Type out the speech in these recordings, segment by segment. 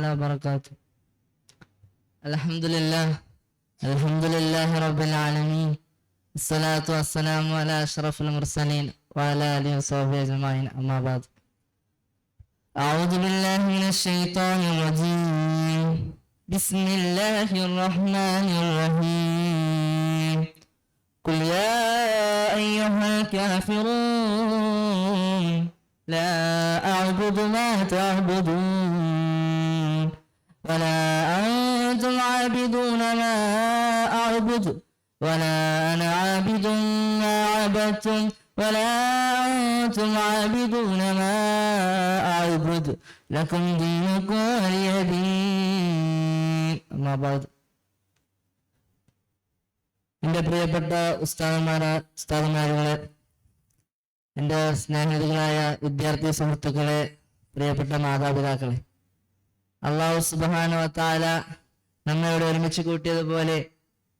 تعالى وبركاته. الحمد لله رب العالمين. الصلاة والسلام على أشرف المرسلين وعلى آله وصحبه أجمعين. أما بعد. أعوذ بالله من الشيطان الرجيم. بسم الله الرحمن الرحيم. قل يا أيها الكافرون لا أعبد ما تعبدون ولا أنتم عابدون ما أعبد ولا أنا عابد ما عبدتم ولا أنتم عابدون ما أعبد لكم دينكم ولي دين. أما بعد. എൻ്റെ പ്രിയപ്പെട്ട ഉസ്താദുമാരുകളെ, എൻ്റെ സ്നേഹിതകളായ വിദ്യാർത്ഥി സുഹൃത്തുക്കളെ, പ്രിയപ്പെട്ട മാതാപിതാക്കളെ, അല്ലാഹു സുബ്ഹാനഹു വ തആല നമ്മെ ഇവിടെ ഒരുമിച്ച് കൂട്ടിയതുപോലെ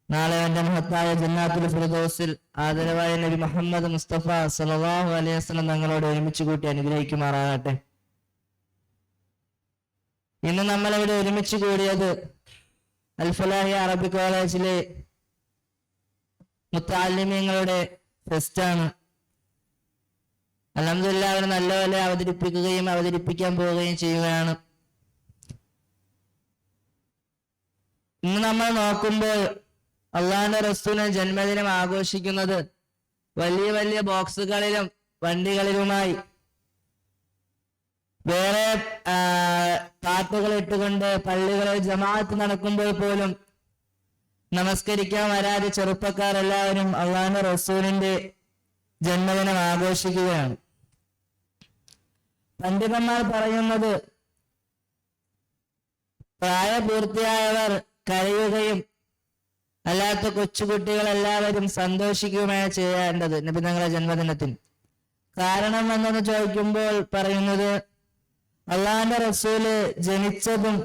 നാളെ എൻ്റെ മഹത്തായ ജന്നാത്തുൽ ഫിർദൗസിൽ ആദരവായ നബി മുഹമ്മദ് മുസ്തഫ സല്ലല്ലാഹു അലൈഹി വസല്ലം തങ്ങളോട് ഒരുമിച്ച് കൂട്ടി അനുഗ്രഹിക്കുമാറാകട്ടെ. ഇന്ന് നമ്മളിവിടെ ഒരുമിച്ച് കൂടിയത് അൽ ഫലാഹി അറബിക് കോളേജിലെ മുത്തഅല്ലിമീങ്ങളുടെ ഫെസ്റ്റാണ്. അൽഹംദുലില്ലാഹ് അവർ നല്ലപോലെ അവതരിപ്പിക്കാൻ പോവുകയും ചെയ്യുകയാണ്. ഇന്ന് നമ്മൾ നോക്കുമ്പോൾ അള്ളാഹുവിന്റെ റസൂലിന്റെ ജന്മദിനം ആഘോഷിക്കുന്നത് വലിയ വലിയ ബോക്സുകളിലും വണ്ടികളിലുമായി വേറെ പാട്ടുകൾ ഇട്ടുകൊണ്ട് പള്ളികളിൽ ജമാഅത്ത് നടക്കുമ്പോൾ പോലും നമസ്കരിക്കാൻ വരാതെ ചെറുപ്പക്കാരെല്ലാവരും അള്ളാഹുവിന്റെ റസൂലിന്റെ ജന്മദിനം ആഘോഷിക്കുകയാണ്. പണ്ഡിതന്മാർ പറയുന്നത് പ്രായപൂർത്തിയായവർ കരയുകയും അല്ലാത്ത കൊച്ചുകുട്ടികൾ എല്ലാവരും സന്തോഷിക്കുകയുമാണ് ചെയ്യേണ്ടത് നബി തങ്ങളുടെ ജന്മദിനത്തിൽ. കാരണം എന്തെന്ന് ചോദിക്കുമ്പോൾ പറയുന്നത് അള്ളാഹുവിന്റെ റസൂല് ജനിച്ചതും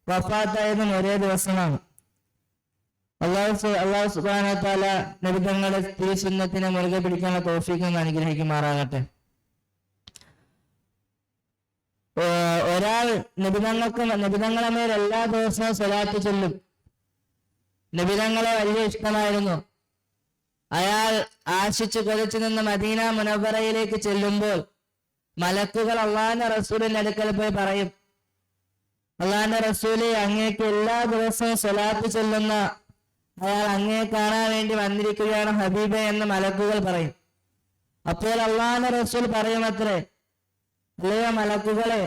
വഫാത്തായതും ഒരേ ദിവസമാണ്. അള്ളാഹു സുബ്ഹാനഹു വ തആല നബി തങ്ങളുടെ തിരുസുന്നത്തിനെ മുറുകെ പിടിക്കാനുള്ള തൗഫീഖ് അനുഗ്രഹിക്കുമാറാകട്ടെ. ഒരാൾ നബിതങ്ങളെ മേൽ എല്ലാ ദിവസവും സ്വലാത്ത് ചൊല്ലും. നബിതങ്ങളെ വലിയ ഇഷ്ടമായിരുന്നു. അയാൾ ആശിച്ചു കൊതിച്ചു നിന്ന് മദീന മുനവ്വറയിലേക്ക് ചെല്ലുമ്പോൾ മലക്കുകൾ അള്ളാഹുവിന്റെ റസൂലിന്റെ അടുക്കൽ പോയി പറയും, അള്ളാഹുവിന്റെ റസൂലെ, അങ്ങേക്ക് എല്ലാ ദിവസവും സ്വലാത്ത് ചൊല്ലുന്ന അയാൾ അങ്ങയെ കാണാൻ വേണ്ടി വന്നിരിക്കുകയാണ് ഹബീബെ എന്ന് മലക്കുകൾ പറയും. അപ്പോൾ അള്ളാഹുവിന്റെ റസൂൽ പറയുമത്രേ, അല്ലയോ മലക്കുകളെ,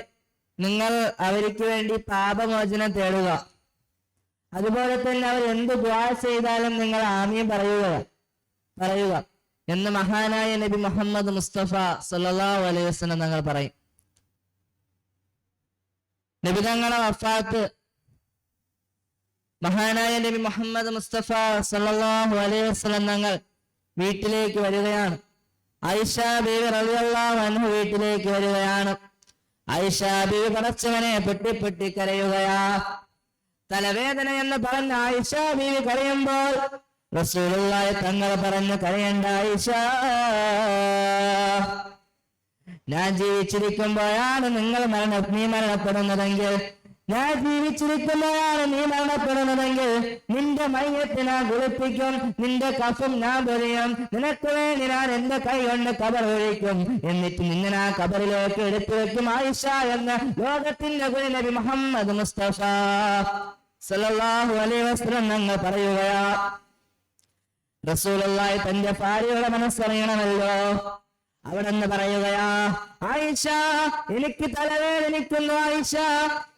നിങ്ങൾ അവർക്ക് വേണ്ടി പാപമോചനം തേടുക. അതുപോലെ തന്നെ അവർ എന്ത് ദുആ ചെയ്താലും നിങ്ങൾ ആമീൻ പറയുക എന്ന് മഹാനായ നബി മുഹമ്മദ് മുസ്തഫ സല്ലല്ലാഹു അലൈഹി വസല്ലം തങ്ങൾ പറയും. നബി തങ്ങളുടെ വഫാത്ത് മഹാനായ നബി മുഹമ്മദ് മുസ്തഫ സല്ലല്ലാഹു അലൈഹി വസല്ലം തങ്ങൾ വീട്ടിലേക്ക് വരികയാണ്. ആയിഷ ബീവി റളിയല്ലാഹു അൻഹ വീട്ടിലേക്ക് വരികയാണ്. ആയിഷ ബീവി പടച്ചവനെ പെട്ടി കരയുകയാ. തലവേദന എന്ന് പറഞ്ഞ ആയിഷ ബീവി കരയുമ്പോൾ റസൂലുള്ളാഹി തങ്ങൾ പറഞ്ഞു, കരയണ്ട ആയിഷ, ഞാൻ ജീവിച്ചിരിക്കുമ്പോഴാണ് നീ മരണപ്പെടുന്നതെങ്കിൽ, ഞാൻ ജീവിച്ചിരിക്കുമ്പോഴാണ് നീ മരണപ്പെടുന്നതെങ്കിൽ നിന്റെ മയ്യത്ത് ഞാൻ കുളിപ്പിക്കും, നിന്റെ കഫം ഞാൻ പൊരിയും, നിനക്ക് വേണ്ടി ഞാൻ എന്റെ കൈ കൊണ്ട് കബർ ഒഴിക്കും, എന്നിട്ട് നിന്നെ ആ കബറിലേക്ക് എടുത്തു വെക്കും ആയിഷ എന്ന് ലോകത്തിന്റെ ഗുരു നബി മുഹമ്മദ് മുസ്തഫ സല്ലല്ലാഹു അലൈഹി വസല്ലം ഞങ്ങൾ പറയുകയാ. റസൂലുള്ളാഹി തന്റെ ഭാര്യയുടെ മനസ്സറിയണമല്ലോ. അവിടെ നിന്ന് പറയുകയാ, ആയിഷ, എനിക്ക് തലവേദനിക്കുന്നു ആയിഷ,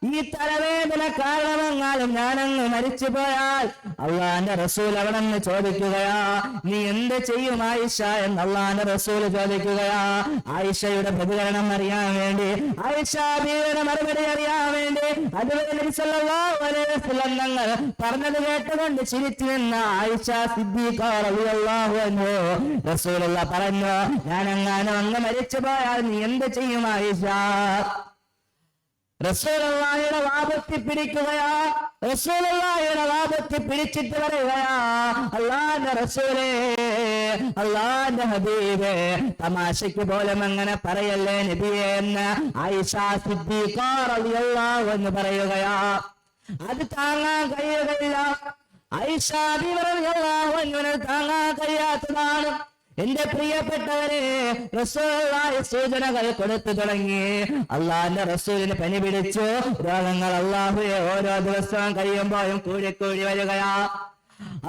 ഈ തലവേദന കാരണമെങ്ങാലും ഞാനങ്ങ് മരിച്ചു പോയാൽ അള്ളാന്റെ റസൂൽ അവിടെ നിന്ന് ചോദിക്കുകയാ, നീ എന്ത് ചെയ്യും ആയിഷ എന്ന് അള്ളാന്റെ റസൂൽ ചോദിക്കുകയാ. ആയിഷയുടെ പ്രതികരണം അറിയാൻ വേണ്ടി, ആയിഷ ബീവിയുടെ മറുപടി അറിയാൻ വേണ്ടി അതുവരെ നബി സല്ലല്ലാഹു അലൈഹി വസല്ലം തങ്ങൾ പറഞ്ഞത് കേട്ടുകൊണ്ട് ചിരിച്ചു നിന്ന ആയിഷ സിദ്ദീഖ റളിയല്ലാഹു അൻഹ റസൂലുള്ളാഹി പറഞ്ഞു, ഞാനങ്ങാനും അങ്ങ് മരിച്ചു പോയാൽ നീ എന്ത് ചെയ്യും ആയിഷ? റസൂലുള്ളാഹിയുടെ വാദത്തിൽ പിടിക്കുകയാ. റസൂലുള്ളാഹിയുടെ വാദത്തിൽ പിടിച്ചിട്ട് പറയുകയാ, അല്ലാഹുവിന്റെ റസൂലേ, അള്ളാന്റെ ഹബീബ് തമാശയ്ക്ക് പോലും അങ്ങനെ പറയല്ലേ നബിയെ എന്ന് ആയിഷ സിദ്ദീഖ റളിയല്ലാഹു അൻഹ പറയുകയാ. അത് താങ്ങാൻ കഴിയുകയില്ല. ആയിഷ ബീവി റളിയല്ലാഹു അൻഹ താങ്ങാൻ കഴിയാത്തതാണ്. എന്റെ പ്രിയപ്പെട്ടവരെ, റസൂലുള്ളാഹി സൂചനകൾ കൊടുത്തു തുടങ്ങി. അള്ളാന്റെ റസൂലിന് പനി പിടിച്ചു. രോഗങ്ങൾ അള്ളാഹുവെ ഓരോ ദിവസവും കഴിയുമ്പോഴും കൂടി വരികയാ.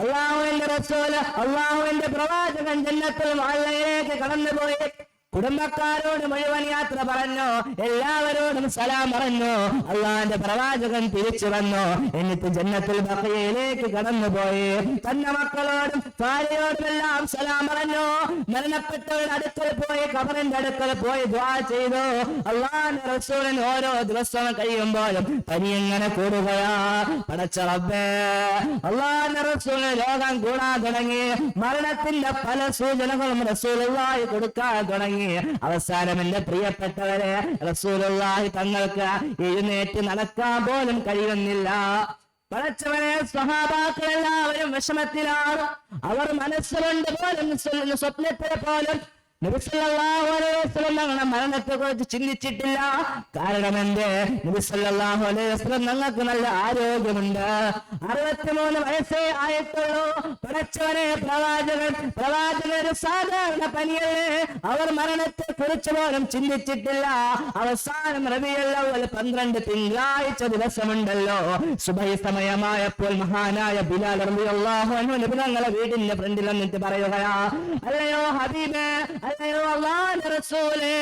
അള്ളാഹുവിന്റെ റസൂല്, അള്ളാഹുവിന്റെ പ്രവാചകൻ ജന്നത്തുൽ മുഅല്ലയിലേക്ക് കടന്നുപോയി. കുടുംബക്കാരോട് മുഴുവൻ യാത്ര പറഞ്ഞു, എല്ലാവരോടും സലാം പറഞ്ഞു. അള്ളാന്റെ പ്രവാചകൻ തിരിച്ചു വന്നു. എന്നിട്ട് ജന്നത്തുൽ ബഖീയിലേക്ക് കടന്നുപോയി. തന്റെ മക്കളോടും ഭാര്യയോടുമെല്ലാം സലാം പറഞ്ഞു. മരണപ്പെട്ടവരുടെ അടുക്കൽ പോയി, ഖബറിന്റെ അടുക്കൽ പോയി ദുആ ചെയ്തു. അള്ളാന്റെ റസൂലിന് ഓരോ ദിവസവും കഴിയുമ്പോഴും പനി എങ്ങനെ കൂടുകയാ. പടച്ച റബ്ബേ, അള്ളാന്റെ റസൂലിന് രോഗം കൂടാൻ തുടങ്ങി. മരണത്തിന്റെ പല സൂചനകളും റസൂലുള്ളാഹി കൊടുക്കാൻ തുടങ്ങി. അവസാനം എന്റെ പ്രിയപ്പെട്ടവരെ, റസൂലുള്ളാഹി തങ്ങൾക്ക് എഴുന്നേറ്റ് നടക്കാൻ പോലും കഴിയുന്നില്ല. പടച്ചവനെ, സ്വഹാബാക്കൾ എല്ലാവരും വിഷമത്തിലാണ്. അവർ മനസ്സിലുണ്ട് പോലും സ്വപ്നത്തിലെ പോലും നബി സല്ലല്ലാഹു അലൈഹി വസല്ലം തങ്ങളുടെ മരണത്തെക്കുറിച്ച് ചിന്തിച്ചിട്ടില്ല. കാരണം എന്തേ? നബി സല്ലല്ലാഹു അലൈഹി വസല്ലം ഞങ്ങൾക്ക് നല്ല ആരോഗ്യമുണ്ട്. 63 വയസ്സേ ആയിട്ടുള്ളൂ. പടച്ചവനെ, പ്രവാചകർ സാധാരണ പനിയല്ലേ. അവർ മരണത്തെ കുറിച്ച് പോലും ചിന്തിച്ചിട്ടില്ല. അവസാനം റബീഉൽ അവ്വൽ 12 തിങ്കളാഴ്ച ദിവസമുണ്ടല്ലോ, സുബഹി സമയമായപ്പോൾ മഹാനായ ബിലാൽ റളിയല്ലാഹു അൻഹു നബി തങ്ങളുടെ വീടിന്റെ ഫ്രണ്ടിൽ വന്നിട്ട് പറയുകയാ, അല്ലയോ ഹബീബേ, അല്ലയോ അല്ലാഹുവിന്റെ റസൂലേ,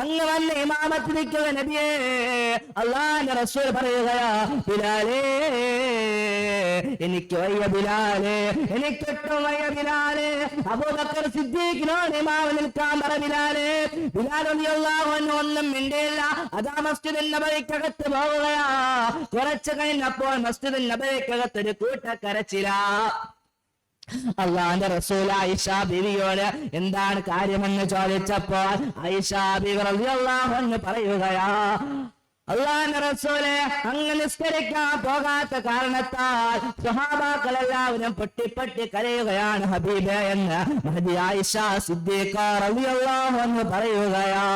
അങ്ങ് വന്ന് ഇമാമത്ത് നിൽക്കുക നബിയേ. അല്ലാഹുവിന്റെ റസൂൽ പറയുകയാ, ബിലാലേ, എനിക്ക് വയ്യ ബിലാലേ, എനിക്കൊട്ടും വയ്യ ബിലാലേ. അബൂബക്കർ സിദ്ദീഖിനോട് ഇമാമ നിൽക്കാൻ പറ ബിലാലേ. ബിലാൽ റളിയല്ലാഹു അൻഹു ഒന്നും മിണ്ടിയില്ല. അതാ മസ്ജിദുൻ നബവിക്കകത്ത് പോവുകയാ. കുറച്ചു കഴിഞ്ഞപ്പോൾ മസ്ജിദുൻ നബവിക്കകത്ത് ഒരു കൂട്ടക്കരച്ചിലാ. അള്ളാന്റെ റസൂൽ ആയിഷ ബീവിയോട് എന്താണ് കാര്യമെന്ന് ചോദിച്ചപ്പോൾ ആയിഷ ബീവി റളിയല്ലാഹു അൻഹ പറയുകയാ, അള്ളാന്റെ റസൂലെ, അങ്ങ് നിസ്കരിക്കാൻ പോകാത്ത കാരണത്താൽ സ്വഹാബാക്കൾ എല്ലാവരും പൊട്ടി കരയുകയാണ് ഹബീബേ എന്ന് മഹദി ആയിഷ സിദ്ദീഖ റളിയല്ലാഹു അൻഹ പറയുകയാ.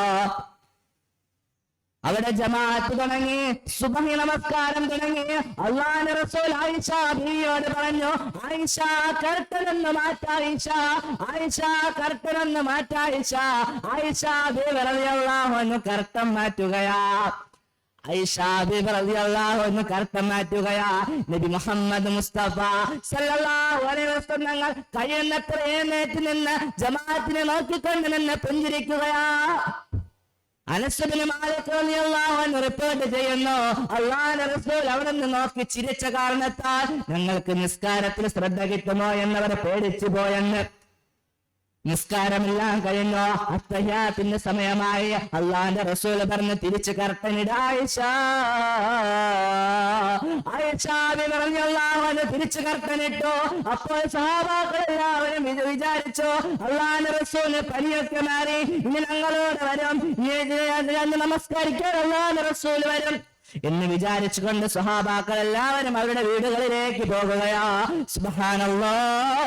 അവിടെ ജമാഅത്ത് തുടങ്ങി, സുബ്ഹി നമസ്കാരം തുടങ്ങി. അല്ലാഹുവിന്റെ റസൂൽ ആയിഷ ബീവിയോട് പറഞ്ഞു, ആയിഷ കർട്ടനൊന്ന് മാറ്റ, ആയിഷ കർട്ടനൊന്ന് മാറ്റ. ആയിഷ ബീവി റളിയല്ലാഹു അൻഹ കർട്ടൻ മാറ്റുകയാ. ആയിഷ ബീവി റളിയല്ലാഹു അൻഹ കർട്ടൻ മാറ്റുകയാ. നബി മുഹമ്മദ് മുസ്തഫ സല്ലല്ലാഹു അലൈഹി വസല്ലം തങ്ങൾ കഴിയുന്നത്ര എഴുന്നേറ്റ് നിന്ന് ജമാഅത്തിനെ നോക്കിക്കൊണ്ട് നിന്ന് പുഞ്ചിരിക്കുകയാ. അനസ് ബിൻ മാലിക് റളിയല്ലാഹു അൻഹു റിപ്പോർട്ട് ചെയ്യുന്നു, അല്ലാഹുവിന്റെ റസൂൽ അവിടെ നിന്ന് നോക്കി ചിരിച്ച കാരണത്താൽ ഞങ്ങൾക്ക് നിസ്കാരത്തിൽ ശ്രദ്ധ കിട്ടുമോ എന്നവർ പേടിച്ചു പോയെന്ന്. നിസ്കാരമെല്ലാം കഴിഞ്ഞോ, അത്തഹിയാത്തിന്റെ സമയമായി. അള്ളാന്റെ റസൂൽ പറഞ്ഞ് തിരിച്ച് കർട്ടനിട ആയിഷ. ആയിഷ ബീവി റളിയല്ലാഹു അൻഹ തിരിച്ച് കർട്ടനിട്ടു. അപ്പോൾ സഹാബാക്കൾ എല്ലാവരും വിചാരിച്ചു, അള്ളാന്റെ റസൂലിന് പനിയൊക്കെ മാറി, ഇനി ഞങ്ങളോട് വരും, ഇനി നമസ്കരിക്കാൻ അള്ളാന്റെ റസൂൽ വരും എന്ന് വിചാരിച്ചുകൊണ്ട് സ്വഹാബാക്കൾ എല്ലാവരും അവരുടെ വീടുകളിലേക്ക് പോകുകയാ. സുബ്ഹാനല്ലാഹ്,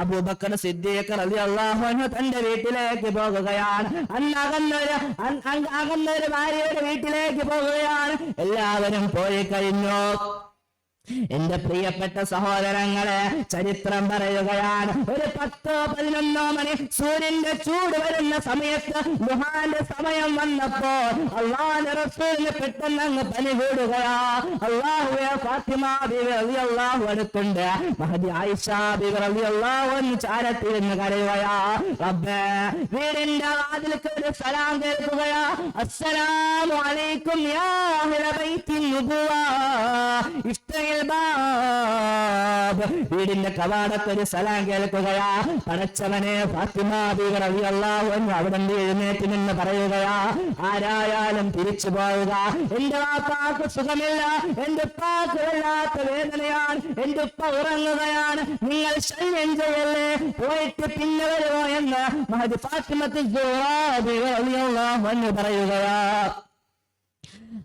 അബൂബക്കർ സിദ്ദീഖ് റളിയല്ലാഹു അൻഹു തന്റെ വീട്ടിലേക്ക് പോകുകയാണ്. അകന്നൊരു ഭാര്യയുടെ വീട്ടിലേക്ക് പോകുകയാണ്. എല്ലാവരും പോയി കഴിഞ്ഞു. എന്റെ പ്രിയപ്പെട്ട സഹോദരങ്ങളെ, ചരിത്രം പറയുകയാണ്, ഒരു 10-11 മണി സൂര്യന്റെ ചൂട് വരുന്ന സമയത്ത് ദുഹാന്റെ സമയം വന്നപ്പോൾ അല്ലാഹുവിന്റെ റസൂലിന് പെട്ടെന്ന് അങ്ങ് പനി കൂടുകയാ. അല്ലാഹുവേ, ഫാത്തിമ ബീവി റളിയല്ലാഹു അൻഹുണ്ട്. മഹദി ആയിഷ ബീവി റളിയല്ലാഹു അൻഹ ചാരത്തിരുന്ന് കരയുകയാ. റബ്ബേ, വീടിന്റെ വാതിൽക്ക് ഒരു സലാം കേൾക്കുകയാ. അസ്സലാമു അലൈക്കും യാ അഹ്ല ബൈത്തി നുബുവ. വീടിന്റെ കവാടത്തൊരു സലാം കേൾക്കുകയാ. പടച്ചവനെ, ഫാത്തിമ ബീവി റളിയല്ലാഹു അൻഹ അവിടെ എഴുന്നേറ്റ് നിന്ന് പറയുകയാ, ആരായാലും തിരിച്ചു പോവുക. എന്റെ വാപ്പാക്ക് സുഖമില്ല, എന്റെ ഉപ്പാക്ക് വല്ലാത്ത വേദനയാണ്, എന്റെ ഉപ്പ ഉറങ്ങുകയാണ്, നിങ്ങൾ ശല്യം ചെയ്യല്ലേ, പോയിട്ട് പിന്നെ വരുമോ എന്ന് മഹദി ഫാത്തിമത്തുൽ സുഹ്റാ ബീവി റളിയല്ലാഹു അൻഹ പറയുകയാ.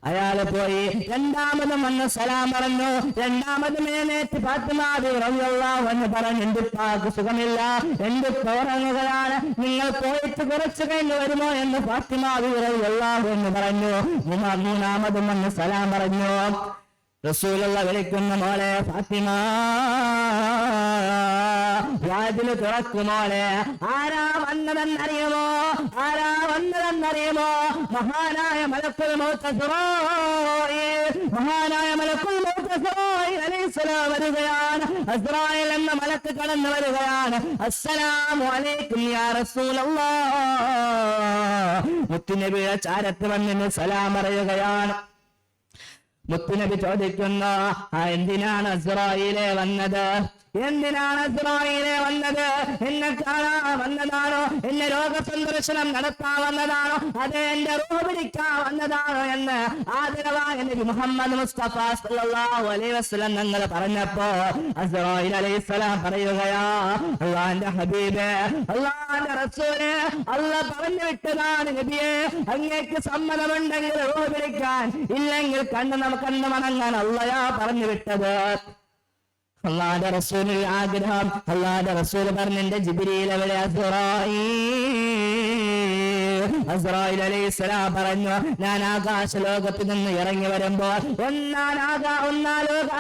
അയാള് പോയി രണ്ടാമതും വന്ന് സലാം പറഞ്ഞു. രണ്ടാമതും എഴുന്നേറ്റ് ഫാത്തിമ ബീവി റളിയല്ലാഹു അൻഹ പറഞ്ഞു, എന്റെ ഉപ്പാക്ക് സുഖമില്ല, എന്റെ ഉപ്പ ഉറങ്ങുകയാണ്, നിങ്ങൾ പോയിട്ട് കുറച്ചു കഴിഞ്ഞ് വരുമോ എന്ന് ഫാത്തിമ ബീവി റളിയല്ലാഹു അൻഹ പറഞ്ഞു. മൂന്നാമതും വന്ന് സലാം പറഞ്ഞു. റസൂലുള്ള വിളിക്കുന്ന മോളെ ഫാത്തിമ, വാതില് തുറക്കുമോളെ. ആരാ വന്നതെന്നറിയുമോ? ആരാ വന്നതെന്നറിയുമോ? മഹാനായ മലക്കുൽ മൗത്ത് അസ്റായീൽ, മഹാനായ മലക്കുൽ മൗത്ത് അസ്റായീൽ അലൈഹിസ്സലാം വരികയാണ്. അസ്റായീൽ എന്ന മലക്ക് കടന്നു വരികയാണ്. അസ്സലാമു അലൈക്കും യാ റസൂലല്ലാഹ്. മുത്തുനബിയുടെ ചാരത്ത് വന്നിന് സലാം പറയുകയാണ്. മുത്തുനബി ചോദിക്കുന്നു, എന്തിനാണ് അസ്റായീലെ വന്നത്? എന്തിനാണ് അസ്റായീലെ വന്നത്? എന്നെ കാണാൻ വന്നതാണോ? എന്നെ രോഗസന്ദർശനം നടത്താൻ വന്നതാണോ? അതെ, എന്റെ റൂഹ് പിടിക്കാൻ വന്നതാണോ എന്ന് ആദരവായ നബി മുഹമ്മദ് മുസ്തഫ സല്ലല്ലാഹു അലൈഹി വസല്ലം തങ്ങൾ പറഞ്ഞപ്പോ അസ്റായീൽ അലൈഹിസ്സലാം പറയുകയാ, അല്ലാഹുവിന്റെ ഹബീബേ, അല്ലാഹുവിന്റെ റസൂലേ, അല്ലാഹ് പറഞ്ഞു വിട്ടതാണ് നബിയെ, അങ്ങേക്ക് സമ്മതമുണ്ടെങ്കിൽ റൂഹ് പിടിക്കാൻ, ഇല്ലെങ്കിൽ കണ്ണ് മണങ്ങാൻ അല്ലാഹ് പറഞ്ഞു വിട്ടത്. അല്ലാഹുവിന്റെ റസൂലിന്റെ ആഗ്രഹം. അല്ലാഹുവിന്റെ റസൂൽ പറഞ്ഞു, എന്റെ ജിബ്രീൽ എവിടെ? അസ്റായീൽ അലൈഹിസ്സലാം പറഞ്ഞു, ഞാൻ ആകാശലോകത്ത് നിന്ന് ഇറങ്ങി വരുമ്പോൾ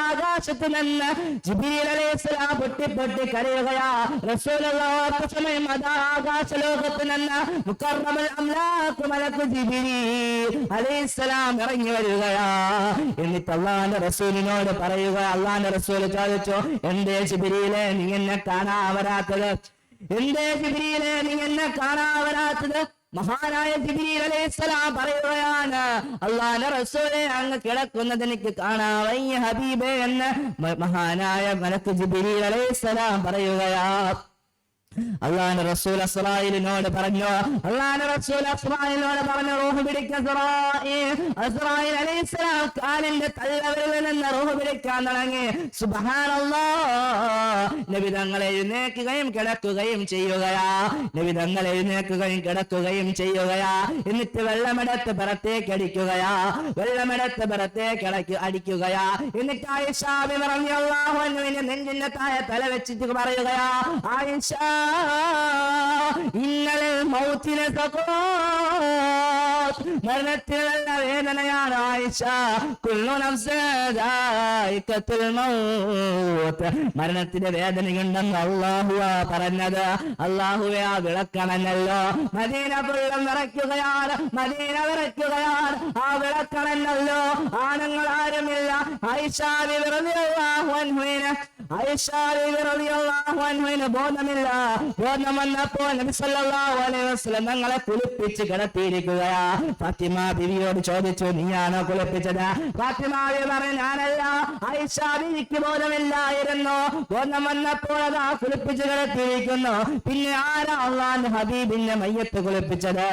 ആകാശത്ത് നിന്ന് ജിബ്രീൽ അലൈഹിസ്സലാം പൊട്ടി കരയുകയാ. റസൂലുള്ളാഹി സമയം അതാ ആകാശലോകത്ത് നിന്ന് മുഖറബുൽ അംലാഖ് മലക്ക് ജിബ്രീൽ അലൈഹിസ്സലാം ഇറങ്ങി വരികയാ. എന്നിട്ട് അല്ലാഹുവിന്റെ റസൂലിനോട് പറയുക, അല്ലാഹുവിന്റെ റസൂൽ ചോദിച്ചു, എന്തേ ജിബ്രീലേ നീ എന്നെ കാണാൻ വരാത്തത്? എന്തേ ജിബ്രീലേ നീ എന്നെ കാണാൻ വരാത്തത്? മഹാനായ ജിബ്രീൽ അലൈഹിസ്സലാം പറയുകയാണ്, അല്ലാഹുവിന്റെ റസൂലേ, അങ്ങ് കിടക്കുന്നത് എനിക്ക് കാണാൻ വയ്യ ഹബീബേ എന്ന് മഹാനായ മലക്ക് ജിബ്രീൽ അലൈഹിസ്സലാം പറയുകയാ. അല്ലാഹുവിന്റെ റസൂൽ അസ്റായീലിനോട് പറഞ്ഞു, റൂഹ് പിടിക്ക അസ്റായീൽ അലൈഹിസ്സലാം കാലിന്റെ തള്ളവിരലിൽ നിന്ന് റൂഹ് പിടിക്കാൻ തുടങ്ങി. സുബ്ഹാനല്ലാഹ്. നബി തങ്ങൾ എഴുന്നേൽക്കുകയും കിടക്കുകയും ചെയ്യുകയാ. നബി തങ്ങൾ എഴുന്നേൽക്കുകയും കിടക്കുകയും ചെയ്യുകയാ. എന്നിട്ട് വെള്ളമെടുത്ത് പുറത്തേക്ക് അടിക്കുകയാ. വെള്ളമെടുത്ത് പുറത്തേക്ക് അടിക്കുകയാ. എന്നിട്ട് ആയിഷ റളിയല്ലാഹു അൻഹയുടെ നെഞ്ചിന്റെ താഴെ തല വെച്ചിട്ട് പറയുകയാ, ആയിഷ, ഇന്നലെ മൗത്തിലെ മരണത്തിലുള്ള വേദനയാണ് ആയിഷ. കുല്ലു നഫ്സിൻ ദായിഖത്തുൽ മൗത്ത്. മരണത്തിന്റെ വേദനയുണ്ടെന്ന് അല്ലാഹുവാ പറഞ്ഞത്. അല്ലാഹുവേ, ആ വിളക്കണല്ലോ. മദീന ഫുള്ളും വിറയ്ക്കുകയാണ്, മദീന വിറയ്ക്കുകയാണ്. ആ വിളക്കണല്ലോ. ആണുങ്ങൾ ആരുമില്ല. ആയിഷ റളിയല്ലാഹു അൻഹുവിന് ബോധമില്ല. ബോധം വന്നപ്പോൾ നബി സല്ലല്ലാഹു അലൈഹി വസല്ലം തങ്ങളെ കുളിപ്പിച്ച് കിടത്തിയിരിക്കുകയാ. ഫാത്തിമ ബിവിയോട് ചോദിച്ചു, നീയാണോ കുളിപ്പിച്ചത്? ഫാത്തിമ ബിവി പറഞ്ഞു, ഞാനല്ല. ആയിഷ ബിവിക്ക് ബോധമില്ലായിരുന്നു. ബോധം വന്നപ്പോൾ അതാ കുളിപ്പിച്ച് കിടത്തിയിരിക്കുന്നു. പിന്നെ ആരാ അല്ലാഹുവിന്റെ ഹബീബിന്റെ മയ്യത്ത് കുളിപ്പിച്ചത്?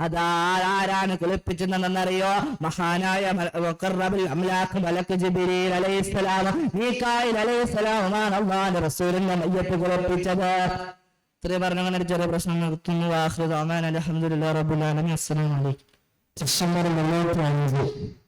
അതാ ആരാണ് കുളിപ്പിച്ചതെന്നറിയോ? മഹാനായ മുഖറബുൽ അംലാഖ് മലക്ക് ജിബ്രീൽ അലൈഹിസ്സലാം, മീകായിൽ അലൈഹിസ്സലാമാണ് അല്ലാഹുവിന്റെ റസൂലിന്റെ മയ്യത്ത് കുളിപ്പിച്ചത്. ഇത്രയും പറഞ്ഞു അങ്ങനെ ചെറിയ പ്രശ്നം നിർത്തുന്നു. അൽഹംദുലില്ലാഹി റബ്ബിൽ ആലമീൻ. അസ്സലാമു അലൈക്കും. ഡിസംബർ 25